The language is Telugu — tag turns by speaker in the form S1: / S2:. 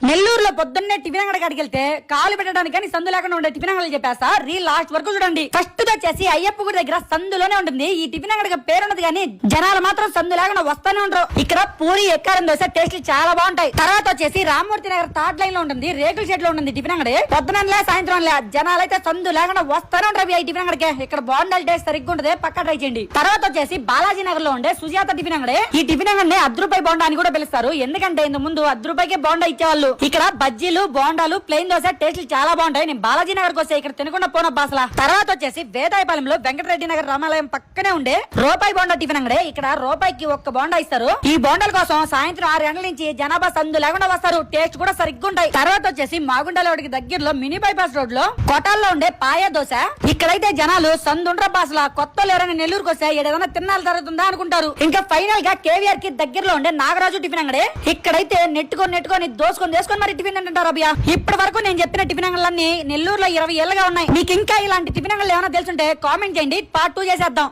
S1: నెల్లూరులో పొద్దున్నే టిఫిన్ అంగడి కాడికి వెళ్తే కాలు పెట్టడానికి కానీ సందు లేకుండా ఉండే టిఫిన్ అంగడి చెప్పేస్తా రీల్ లాస్ట్ వరకు చూడండి. ఫస్ట్ వచ్చేసి అయ్యప్ప గుడి దగ్గర సందులోనే ఉంటుంది. ఈ టిఫిన్ అంగడికి పేరున్నది కానీ జనాలు మాత్రం సందు లేకుండా వస్తానే ఉంటారు. ఇక్కడ పూరి ఎక్కారం దోశ టేస్ట్ చాలా బాగుంటాయి. తర్వాత వచ్చేసి రామ్మూర్తి నగర్ థర్డ్ లైన్ లో ఉంటుంది, రేకుల షెడ్ లో ఉంటుంది టిఫిన్ అంగడి. పొద్దునలే సాయంత్రం జనాలు అయితే సందు లేకుండా వస్తానే ఉంటారు ఈ టిఫిన్ అంగడికి. ఇక్కడ బాగుండాలి, టేస్ట్ సరిగ్గా ఉంటుంది, పక్క ట్రై చేయండి. తర్వాత వచ్చేసి బాలాజీ నగర్ లో ఉండే సుజాత టిఫిన్ అంగడి. ఈ టిఫిన్ అంగడిని ₹10 బోండా అని కూడా పిలుస్తారు, ఎందుకంటే ఇంత ముందు ₹10కే బోండా ఇచ్చేవాళ్ళు. ఇక్కడ బజ్జీలు, బోండాలు, ప్లెయిన్ దోశ టేస్ట్ చాలా బాగుంటాయి. నేను బాలాజీ నగర్ వస్తే ఇక్కడ తినకుండా పోనబ్బా అసలు. తర్వాత వచ్చేసి వేదాయపాలెంలో వెంకటరెడ్డి నగర్ రామాలయం పక్కనే ఉండే రూపాయి బోండా టిఫిన్ అంగడి. ఇక్కడ రూపాయికి ఒక్క బోండా ఇస్తారు. ఈ బోండాల కోసం సాయంత్రం 6 గంటల నుంచి జనాభా సందు లేకుండా వస్తారు, టేస్ట్ కూడా సరిగ్గా ఉంటాయి. తర్వాత వచ్చేసి మాగుండలోడికి దగ్గరలో మినీ బైపాస్ రోడ్ లో కొటాల్లో ఉండే పాయ దోశ. ఇక్కడైతే జనాలు సందు ఉండరబ్బా అసలు. కొత్త లేరని నెల్లూరుకి వస్తే ఏదైనా తిన్నాలు జరుగుతుందా అనుకుంటారు. ఇంకా ఫైనల్ గా కేవీఆర్ కి దగ్గరలో ఉండే నాగరాజు టిఫిన్ అంగడి. ఇక్కడైతే నెట్టుకొని దోసుకొని మరి టిఫిన్ అంటారు అబ్బా. ఇప్పటి వరకు నేను చెప్పిన టిఫిన్ అంగళ్ళన్నీ నెల్లూరులో 20 ఏళ్ళగా ఉన్నాయి. మీకు ఇంకా ఇలాంటి టిఫిన్ అంగళ్ళు ఏమైనా తెలుసుంటే కామెంట్ చేయండి, పార్ట్ 2 చేసేద్దాం.